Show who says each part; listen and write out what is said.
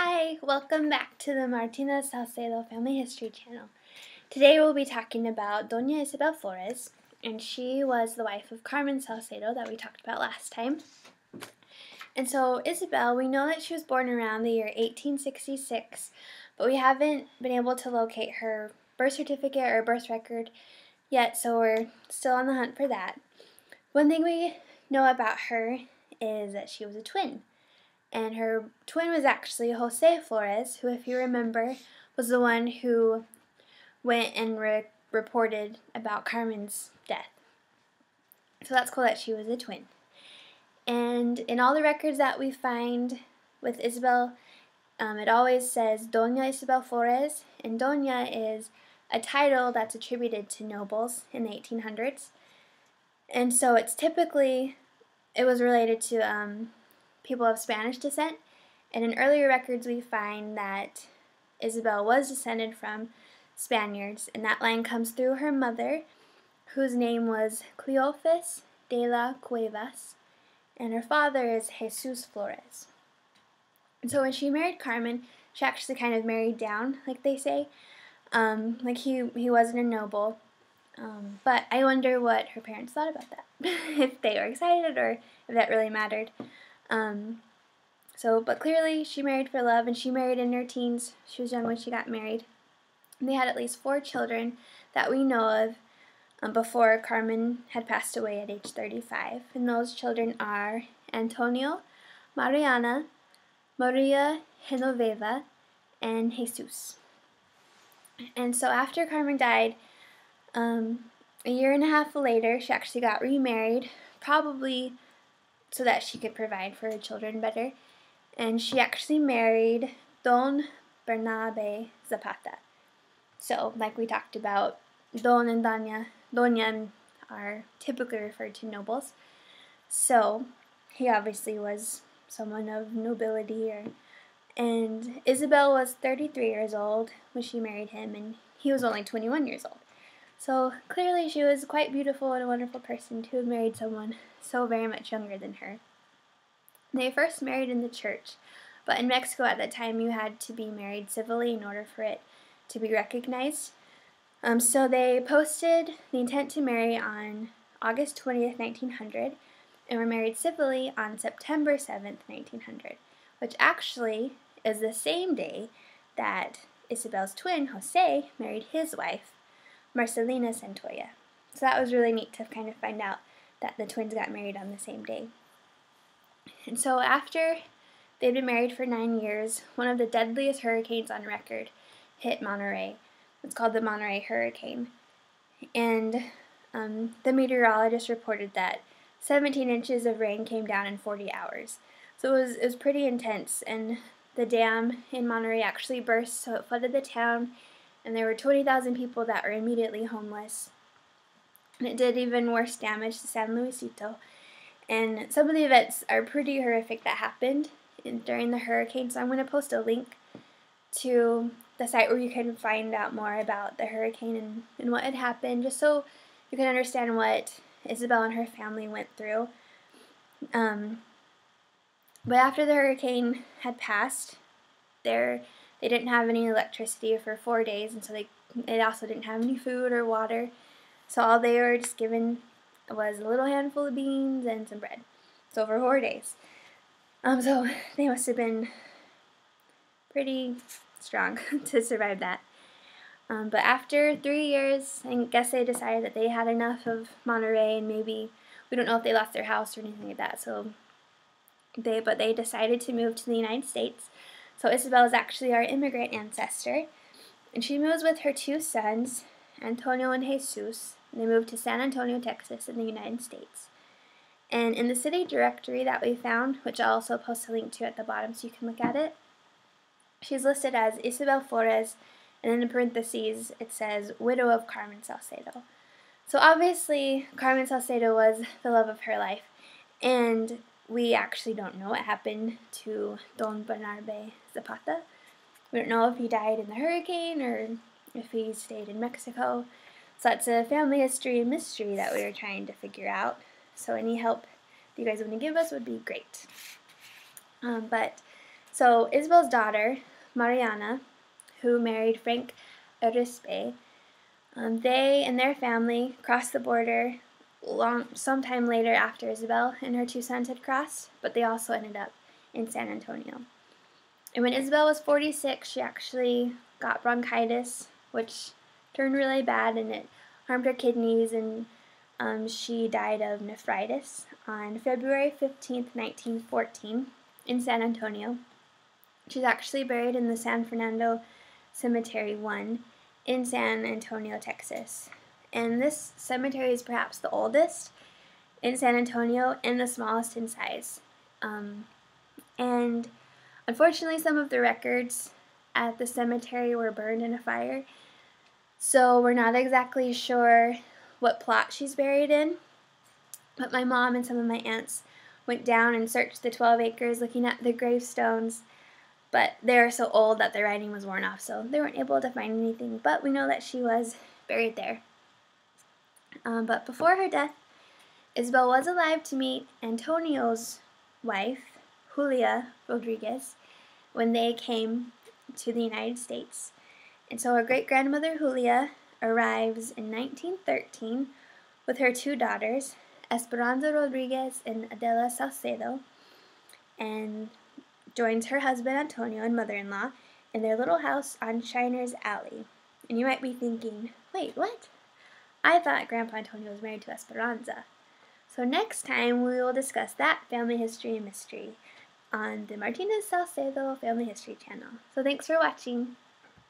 Speaker 1: Hi, welcome back to the Martina Saucedo Family History Channel. Today we'll be talking about Dona Isabel Flores, and she was the wife of Carmen Saucedo that we talked about last time. And so Isabel, we know that she was born around the year 1866, but we haven't been able to locate her birth certificate or birth record yet, so we're still on the hunt for that. One thing we know about her is that she was a twin. And her twin was actually Jose Flores, who, if you remember, was the one who went and reported about Carmen's death. So that's cool that she was a twin. And in all the records that we find with Isabel, it always says Dona Isabel Flores, and Dona is a title that's attributed to nobles in the 1800s. And so it was related to people of Spanish descent, and in earlier records we find that Isabel was descended from Spaniards, and that line comes through her mother, whose name was Cleofas de la Cuevas, and her father is Jesus Flores. And so when she married Carmen, she actually kind of married down, like they say. Like he wasn't a noble, but I wonder what her parents thought about that, if they were excited or if that really mattered. But clearly she married for love, and she married in her teens. She was young when she got married. And they had at least 4 children that we know of before Carmen had passed away at age 35. And those children are Antonio, Mariana, Maria Genoveva, and Jesus. And so after Carmen died, a year and a half later, she actually got remarried, probably so that she could provide for her children better. And she actually married Don Bernabe Zapata. So, like we talked about, Don and Dona are typically referred to nobles. So, he obviously was someone of nobility. And Isabel was 33 years old when she married him, and he was only 21 years old. So clearly she was quite beautiful and a wonderful person to have married someone so very much younger than her. They first married in the church, but in Mexico at that time you had to be married civilly in order for it to be recognized. So they posted the intent to marry on August 20th, 1900, and were married civilly on September 7th, 1900, which actually is the same day that Isabel's twin, Jose, married his wife, Marcelina Santoya. So that was really neat to kind of find out that the twins got married on the same day. And so after they'd been married for 9 years, one of the deadliest hurricanes on record hit Monterrey. It's called the Monterrey Hurricane. And the meteorologist reported that 17 inches of rain came down in 40 hours. So it was pretty intense, and the dam in Monterrey actually burst, so it flooded the town, and there were 20,000 people that were immediately homeless. And it did even worse damage to San Luisito. And some of the events are pretty horrific that happened during the hurricane, so I'm going to post a link to the site where you can find out more about the hurricane and what had happened, just so you can understand what Isabel and her family went through. But after the hurricane had passed, they didn't have any electricity for 4 days, and so they also didn't have any food or water. So all they were just given was a little handful of beans and some bread. So for 4 days. So they must have been pretty strong to survive that. But after 3 years, I guess they decided that they had enough of Monterrey, and maybe, we don't know if they lost their house or anything like that. But they decided to move to the United States. So Isabel is actually our immigrant ancestor, and she moves with her 2 sons, Antonio and Jesus, and they moved to San Antonio, Texas in the United States. And in the city directory that we found, which I'll also post a link to at the bottom so you can look at it, she's listed as Isabel Flores, and then in parentheses it says widow of Carmen Saucedo. So obviously Carmen Saucedo was the love of her life, and we actually don't know what happened to Don Bernabe Zapata. We don't know if he died in the hurricane or if he stayed in Mexico. So that's a family history mystery that we were trying to figure out. So any help you guys want to give us would be great. But So Isabel's daughter, Mariana, who married Frank Arispe, they and their family crossed the border sometime later after Isabel and her two sons had crossed, but they also ended up in San Antonio. And when Isabel was 46, she actually got bronchitis, which turned really bad, and it harmed her kidneys, and she died of nephritis on February 15th, 1914, in San Antonio. She's actually buried in the San Fernando Cemetery 1 in San Antonio, Texas. And this cemetery is perhaps the oldest in San Antonio and the smallest in size. And unfortunately, some of the records at the cemetery were burned in a fire, so we're not exactly sure what plot she's buried in. But my mom and some of my aunts went down and searched the 12 acres looking at the gravestones, but they were so old that the writing was worn off, so they weren't able to find anything. But we know that she was buried there. But before her death, Isabel was alive to meet Antonio's wife, Julia Rodriguez, when they came to the United States. And so her great-grandmother Julia arrives in 1913 with her two daughters, Esperanza Rodriguez and Adela Saucedo, and joins her husband Antonio and mother-in-law in their little house on Shiner's Alley. And you might be thinking, wait, what? I thought Grandpa Antonio was married to Esperanza. So next time we will discuss that family history and mystery on the Martinez Saucedo Family History channel. So thanks for watching.